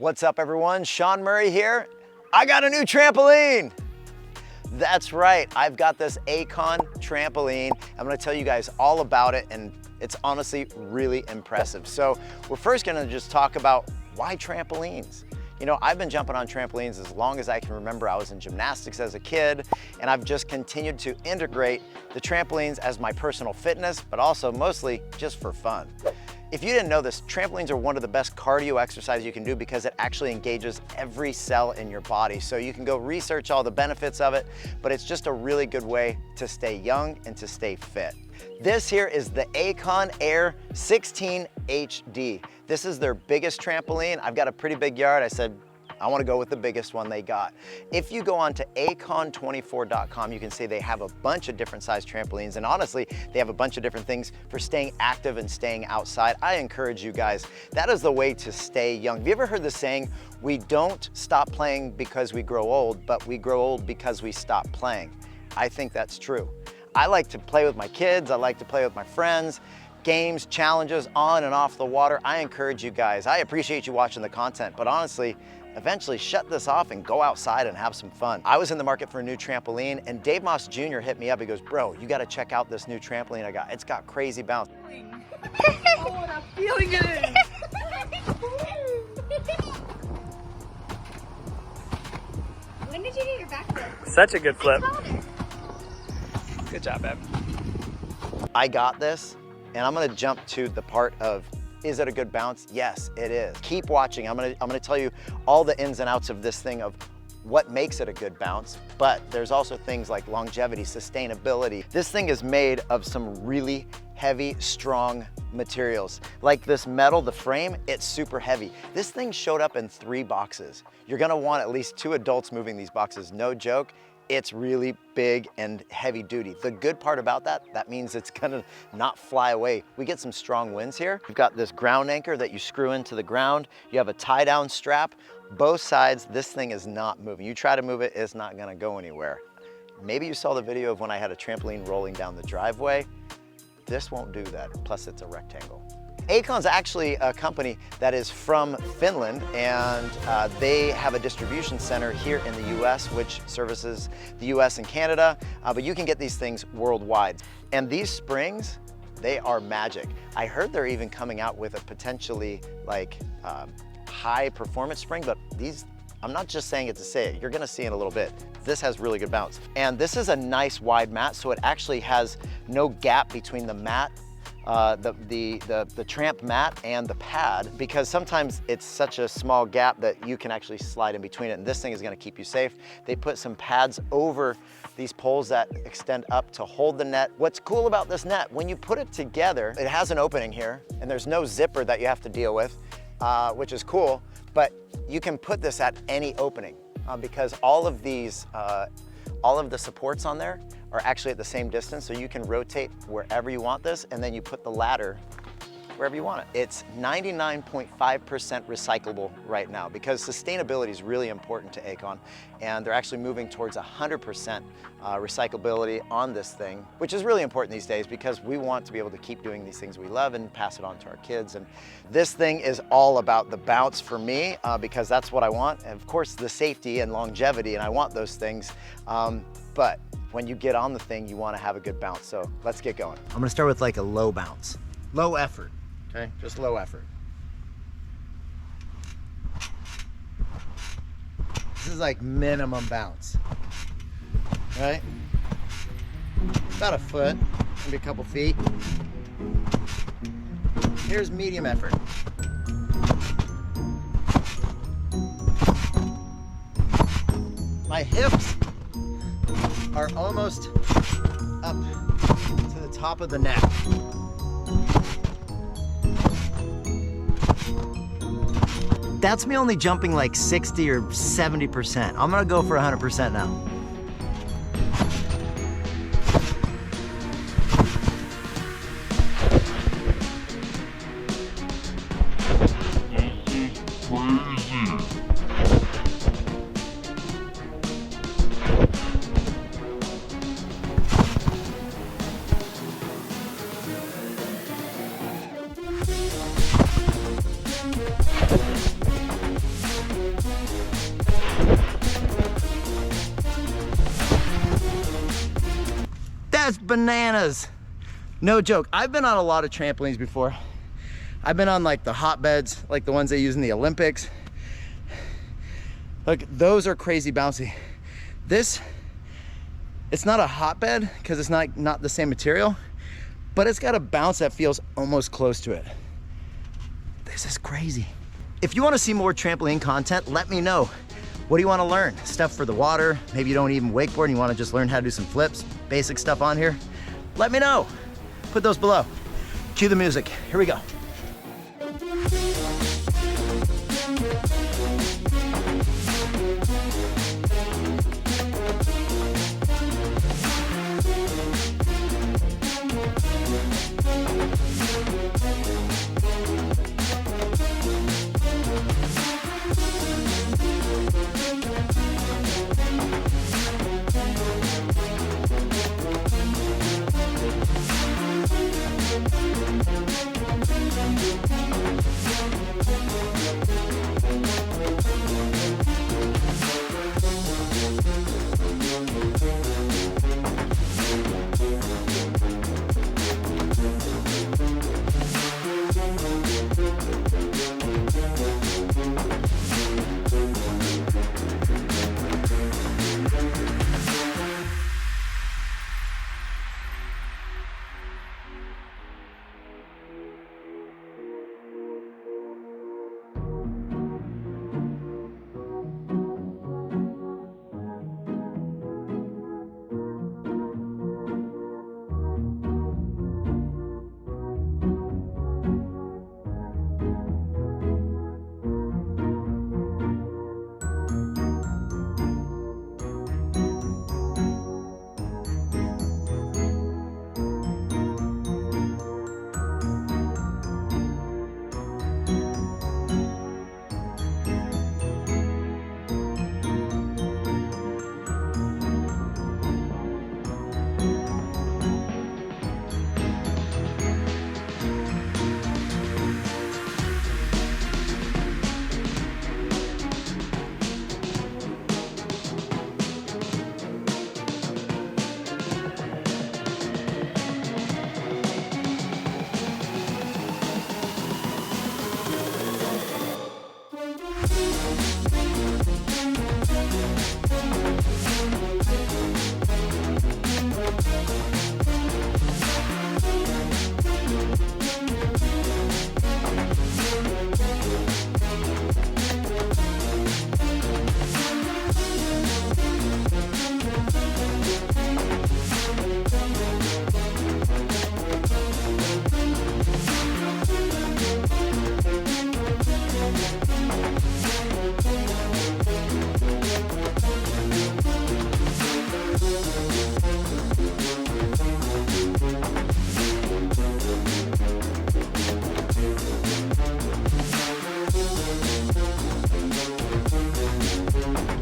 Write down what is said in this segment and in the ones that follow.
What's up everyone, Shaun Murray here. I got a new trampoline. That's right, I've got this Acon trampoline. I'm gonna tell you guys all about it, and it's honestly really impressive. So we're first gonna just talk about why trampolines. You know, I've been jumping on trampolines as long as I can remember. I was in gymnastics as a kid, and I've just continued to integrate the trampolines as my personal fitness, but also mostly just for fun. If you didn't know this, trampolines are one of the best cardio exercises you can do because it actually engages every cell in your body. So you can go research all the benefits of it, but it's just a really good way to stay young and to stay fit. This here is the Acon Air 16 HD. This is their biggest trampoline. I've got a pretty big yard. I said, I want to go with the biggest one they got. If you go on to acon24.com, you can see they have a bunch of different size trampolines, and honestly, they have a bunch of different things for staying active and staying outside. I encourage you guys, that is the way to stay young. Have you ever heard the saying, we don't stop playing because we grow old, but we grow old because we stop playing? I think that's true. I like to play with my kids, I like to play with my friends, games, challenges, on and off the water. I encourage you guys. I appreciate you watching the content, but honestly, eventually shut this off and go outside and have some fun. I was in the market for a new trampoline, and Dave Moss Jr. hit me up. He goes, bro, you gotta check out this new trampoline I got. It's got crazy bounce. Oh, what a feeling it is. When did you do your backflip? Such a good flip. Powder. Good job, babe. I got this, and I'm gonna jump to the part of, is it a good bounce? Yes, it is. Keep watching. I'm gonna tell you all the ins and outs of this thing, of what makes it a good bounce, but there's also things like longevity, sustainability. This thing is made of some really heavy, strong materials. Like this metal, the frame, it's super heavy. This thing showed up in 3 boxes. You're gonna want at least 2 adults moving these boxes, no joke. It's really big and heavy duty. The good part about that means it's gonna not fly away. We get some strong winds here. You've got this ground anchor that you screw into the ground. You have a tie down strap. Both sides, this thing is not moving. You try to move it, it's not gonna go anywhere. Maybe you saw the video of when I had a trampoline rolling down the driveway. This won't do that, plus it's a rectangle. Acon's actually a company that is from Finland, and they have a distribution center here in the US, which services the US and Canada, but you can get these things worldwide. And these springs, they are magic. I heard they're even coming out with a potentially like high performance spring, but these, I'm not just saying it to say it, you're gonna see in a little bit. This has really good bounce. And this is a nice wide mat, so it actually has no gap between the mat, the tramp mat and the pad, because sometimes it's such a small gap that you can actually slide in between it, and this thing is gonna keep you safe. They put some pads over these poles that extend up to hold the net. What's cool about this net, when you put it together, it has an opening here, and there's no zipper that you have to deal with, which is cool, but you can put this at any opening because all of these, all of the supports on there are actually at the same distance, so you can rotate wherever you want this, and then you put the ladder wherever you want it. It's 99.5% recyclable right now because sustainability is really important to Acon, and they're actually moving towards 100% recyclability on this thing, which is really important these days because we want to be able to keep doing these things we love and pass it on to our kids. And this thing is all about the bounce for me because that's what I want, and of course the safety and longevity, and I want those things, but when you get on the thing, you want to have a good bounce. So let's get going. I'm gonna start with like a low bounce, low effort. Okay, just low effort. This is like minimum bounce, right? About a foot, maybe a couple feet. Here's medium effort. My hips are almost up to the top of the net. That's me only jumping like 60 or 70%. I'm gonna go for 100% now. That's bananas. No joke. I've been on a lot of trampolines before. I've been on like the hotbeds, like the ones they use in the Olympics. Like those are crazy bouncy. This, it's not a hotbed because it's not the same material, but it's got a bounce that feels almost close to it. This is crazy. If you want to see more trampoline content, let me know. What do you want to learn? Stuff for the water? Maybe you don't even wakeboard and you want to just learn how to do some flips, basic stuff on here? Let me know. Put those below. Cue the music. Here we go.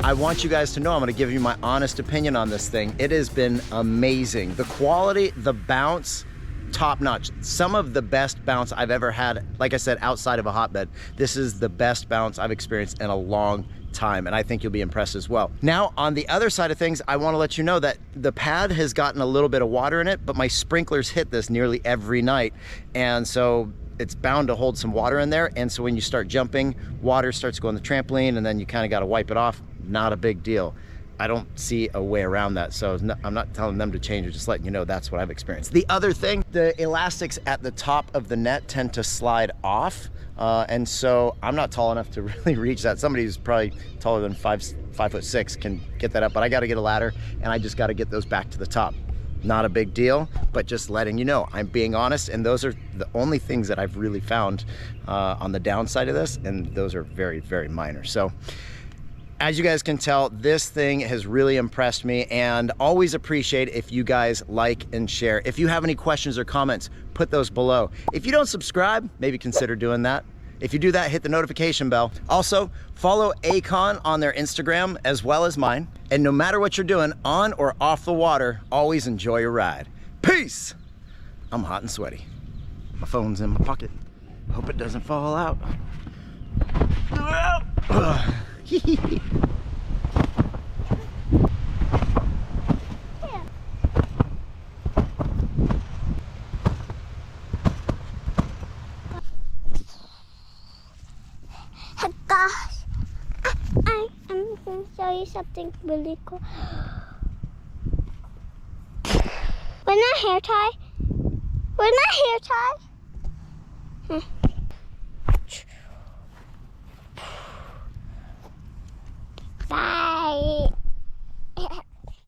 I want you guys to know I'm gonna give you my honest opinion on this thing. It has been amazing. The quality, the bounce, top notch. Some of the best bounce I've ever had, like I said, outside of a hotbed. This is the best bounce I've experienced in a long time, and I think you'll be impressed as well. Now, on the other side of things, I wanna let you know that the pad has gotten a little bit of water in it, but my sprinklers hit this nearly every night. And so it's bound to hold some water in there. And so when you start jumping, water starts to go on the trampoline and then you kind of got to wipe it off. Not a big deal. I don't see a way around that. So I'm not telling them to change it, just letting you know that's what I've experienced. The other ththing, the elastics at the top of the net tend to slide off. And so I'm not tall enough to really reach that. Somebody who's probably taller than 5'6" can get that up, but I got to get a ladder and I just got to get those back to the top. Not a big deal, but just letting you know, I'm being honest, and those are the only things that I've really found on the downside of this, and those are very, very minor. So as you guys can tell, this thing has really impressed me, and always appreciate if you guys like and share. If you have any questions or comments, put those below. If you don't subscribe, maybe consider doing that. If you do that, hit the notification bell. Also, follow Acon on their Instagram as well as mine. And no matter what you're doing, on or off the water, always enjoy your ride. Peace! I'm hot and sweaty. My phone's in my pocket. Hope it doesn't fall out. something really cool. We're not hair tie. We're not hair tie. Bye.